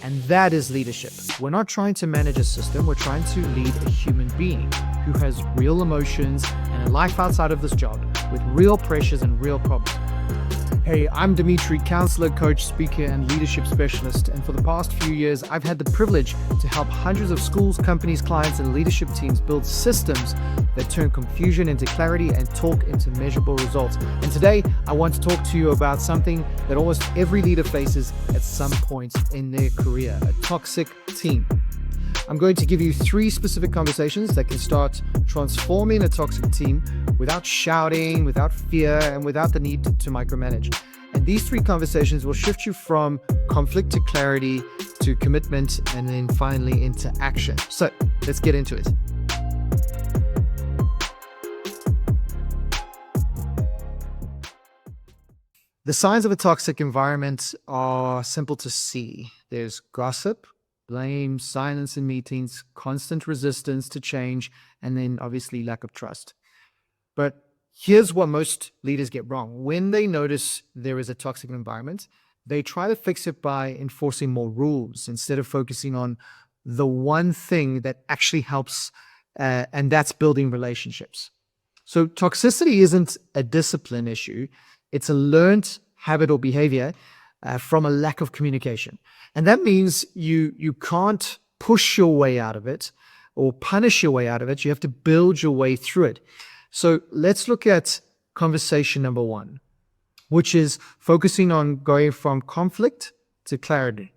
And that is leadership. We're not trying to manage a system, we're trying to lead a human being who has real emotions and a life outside of this job with real pressures and real problems. Hey, I'm Dimitri, counsellor, coach, speaker, and leadership specialist. And for the past few years, I've had the privilege to help hundreds of schools, companies, clients, and leadership teams build systems that turn confusion into clarity and talk into measurable results. And today, I want to talk to you about something that almost every leader faces at some point in their career: a toxic team. I'm going to give you 3 specific conversations that can start transforming a toxic team without shouting, without fear, and without the need to micromanage. And these 3 conversations will shift you from conflict to clarity to commitment and then finally into action. So let's get into it. The signs of a toxic environment are simple to see. There's gossip, blame, silence in meetings, constant resistance to change, and then obviously lack of trust. But here's what most leaders get wrong. When they notice there is a toxic environment, they try to fix it by enforcing more rules instead of focusing on the one thing that actually helps, and that's building relationships. So toxicity isn't a discipline issue. It's a learned habit or behavior from a lack of communication. And that means you can't push your way out of it or punish your way out of it. You have to build your way through it. So let's look at conversation number 1, which is focusing on going from conflict to clarity.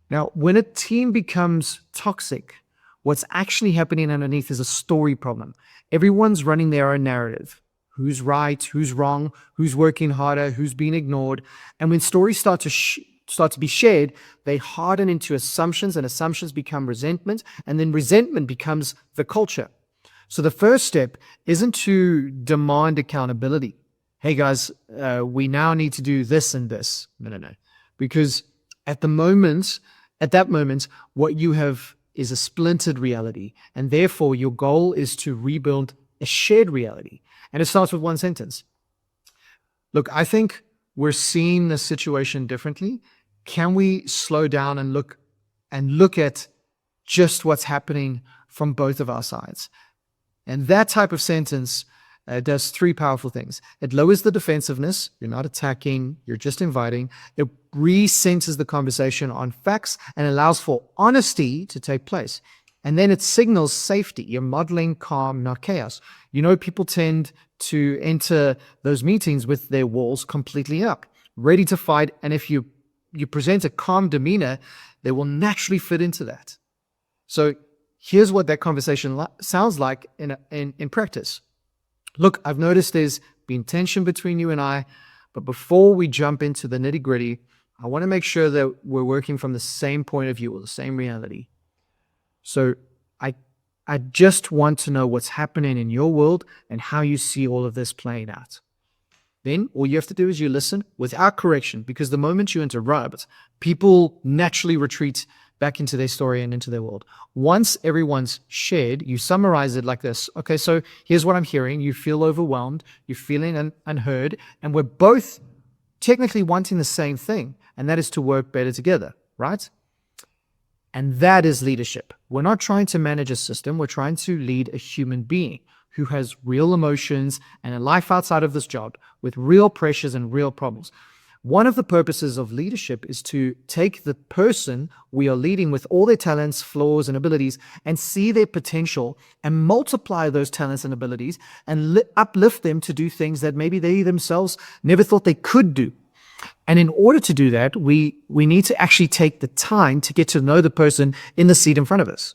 Now, when a team becomes toxic, what's actually happening underneath is a story problem. Everyone's running their own narrative. Who's right, who's wrong, who's working harder, who's being ignored. And when stories start to be shared, they harden into assumptions, and assumptions become resentment, and then resentment becomes the culture. So the first step isn't to demand accountability. Hey guys, we now need to do this and this. No. Because at that moment, what you have is a splintered reality, and therefore your goal is to rebuild a shared reality. And it starts with one sentence. Look, I think we're seeing the situation differently. Can we slow down and look at just what's happening from both of our sides? And that type of sentence does 3 powerful things. It lowers the defensiveness. You're not attacking, you're just inviting. It recenters the conversation on facts and allows for honesty to take place. And then it signals safety. You're modeling calm, not chaos. You know, people tend to enter those meetings with their walls completely up, ready to fight. And if you present a calm demeanor, they will naturally fit into that. So here's what that conversation sounds like in practice. Look, I've noticed there's been tension between you and I, but before we jump into the nitty-gritty, I want to make sure that we're working from the same point of view or the same reality. So I just want to know what's happening in your world and how you see all of this playing out. Then all you have to do is you listen without correction, because the moment you interrupt, people naturally retreat back into their story and into their world. Once everyone's shared, you summarize it like this. Okay, so here's what I'm hearing. You feel overwhelmed, you're feeling unheard, and we're both technically wanting the same thing, and that is to work better together, right? And that is leadership. We're not trying to manage a system. We're trying to lead a human being who has real emotions and a life outside of this job with real pressures and real problems. One of the purposes of leadership is to take the person we are leading with all their talents, flaws, and abilities and see their potential and multiply those talents and abilities and uplift them to do things that maybe they themselves never thought they could do. And in order to do that, we need to actually take the time to get to know the person in the seat in front of us.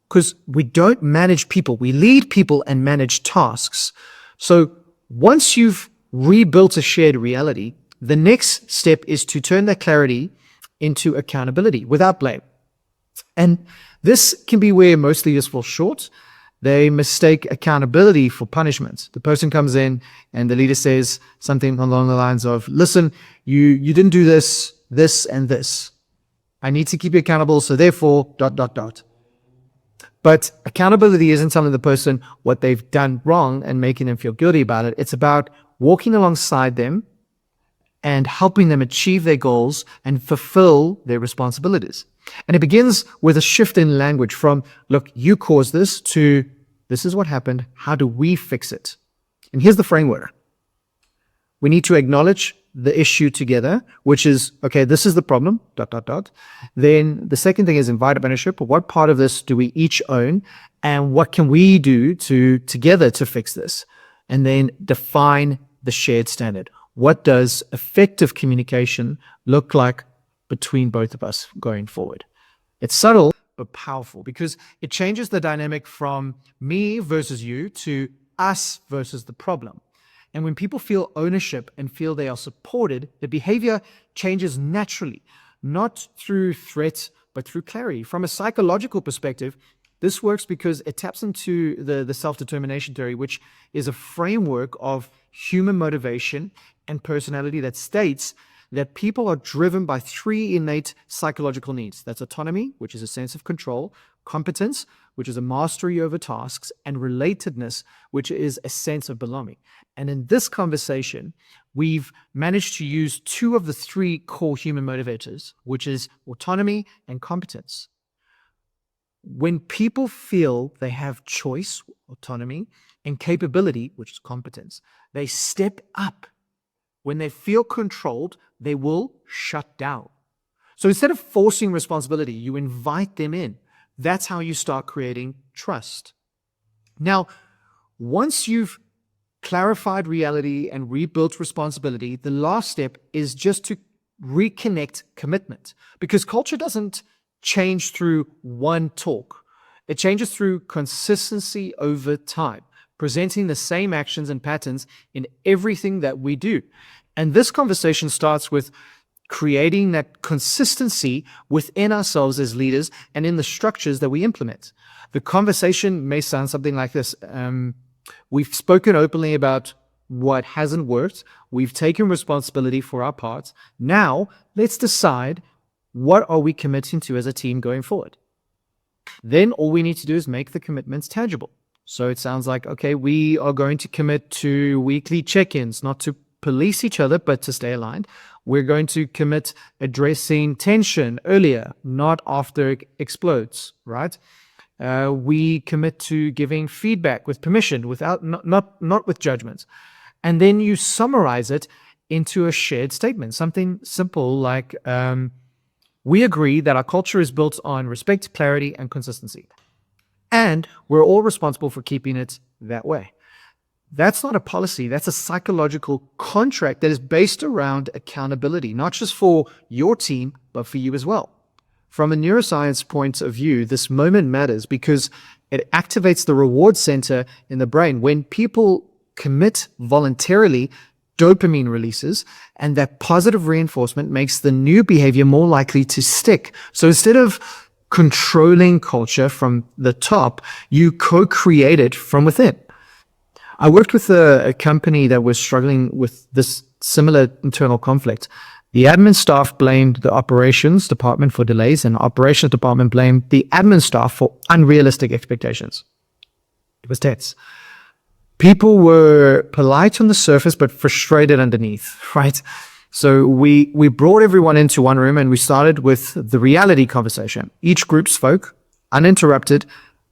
Because we don't manage people, we lead people and manage tasks. So once you've rebuilt a shared reality, the next step is to turn that clarity into accountability without blame. And this can be where most leaders fall short. They mistake accountability for punishment. The person comes in and the leader says something along the lines of, listen, you didn't do this, this, and this. I need to keep you accountable, so therefore, ... But accountability isn't telling the person what they've done wrong and making them feel guilty about it. It's about walking alongside them and helping them achieve their goals and fulfill their responsibilities. And it begins with a shift in language from, look, you caused this, to this is what happened. How do we fix it? And here's the framework. We need to acknowledge the issue together, which is, okay, this is the problem, ... Then the second thing is invite ownership. What part of this do we each own? And what can we do together to fix this? And then define the shared standard. What does effective communication look like between both of us going forward? It's subtle, but powerful, because it changes the dynamic from me versus you to us versus the problem. And when people feel ownership and feel they are supported, the behavior changes naturally, not through threat, but through clarity. From a psychological perspective, this works because it taps into the self-determination theory, which is a framework of human motivation and personality that states that people are driven by three innate psychological needs. That's autonomy, which is a sense of control, competence, which is a mastery over tasks, and relatedness, which is a sense of belonging. And in this conversation, we've managed to use two of the three core human motivators, which is autonomy and competence. When people feel they have choice, autonomy, and capability, which is competence, they step up. When they feel controlled, they will shut down. So instead of forcing responsibility, you invite them in. That's how you start creating trust. Now, once you've clarified reality and rebuilt responsibility, the last step is just to reconnect commitment. Because culture doesn't change through one talk. It changes through consistency over time, presenting the same actions and patterns in everything that we do. And this conversation starts with creating that consistency within ourselves as leaders and in the structures that we implement. The conversation may sound something like this. We've spoken openly about what hasn't worked. We've taken responsibility for our parts. Now, let's decide, what are we committing to as a team going forward? Then all we need to do is make the commitments tangible. So it sounds like, okay, we are going to commit to weekly check-ins, not to police each other, but to stay aligned. We're going to commit addressing tension earlier, not after it explodes, right? We commit to giving feedback with permission, without not with judgments. And then you summarize it into a shared statement, something simple like, we agree that our culture is built on respect, clarity, and consistency. And we're all responsible for keeping it that way. That's not a policy. That's a psychological contract that is based around accountability, not just for your team, but for you as well. From a neuroscience point of view, this moment matters because it activates the reward center in the brain. When people commit voluntarily, dopamine releases, and that positive reinforcement makes the new behavior more likely to stick. So instead of controlling culture from the top, you co-create it from within. I worked with a company that was struggling with this similar internal conflict. The admin staff blamed the operations department for delays, and the operations department blamed the admin staff for unrealistic expectations. It was tense. People were polite on the surface, but frustrated underneath, right? So we brought everyone into one room and we started with the reality conversation. Each group spoke uninterrupted,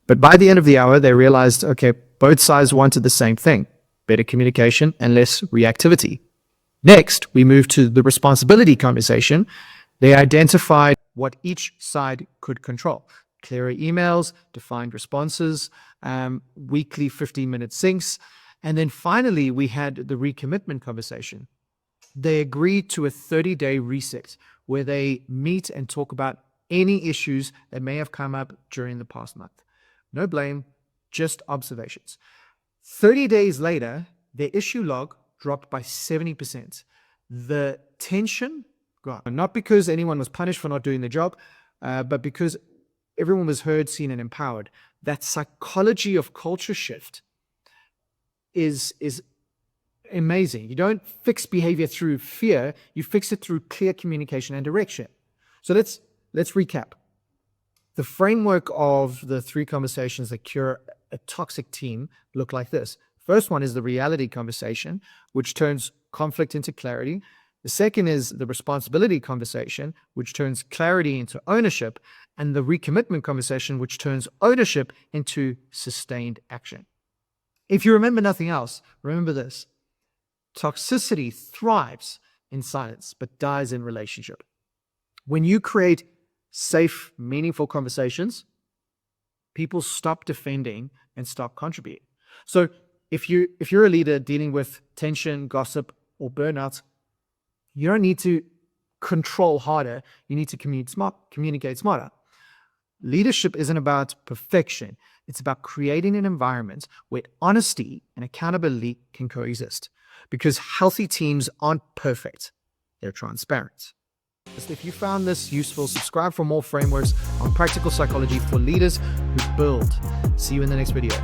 but by the end of the hour, they realized, okay, both sides wanted the same thing, better communication and less reactivity. Next, we moved to the responsibility conversation. They identified what each side could control. Clearer emails, defined responses, weekly 15-minute syncs. And then finally, we had the recommitment conversation. They agreed to a 30-day reset where they meet and talk about any issues that may have come up during the past month. No blame, just observations. 30 days later, their issue log dropped by 70%. The tension gone. Not because anyone was punished for not doing their job, but because everyone was heard, seen, and empowered. That psychology of culture shift is amazing. You don't fix behavior through fear, you fix it through clear communication and direction. So let's recap. The framework of the three conversations that cure a toxic team look like this. First one is the reality conversation, which turns conflict into clarity. The second is the responsibility conversation, which turns clarity into ownership, and the recommitment conversation, which turns ownership into sustained action. If you remember nothing else, remember this. Toxicity thrives in silence, but dies in relationship. When you create safe, meaningful conversations, people stop defending and start contributing. So if you're a leader dealing with tension, gossip, or burnout, you don't need to control harder. You need to communicate smarter. Leadership isn't about perfection. It's about creating an environment where honesty and accountability can coexist. Because healthy teams aren't perfect. They're transparent. If you found this useful, subscribe for more frameworks on practical psychology for leaders who build. See you in the next video.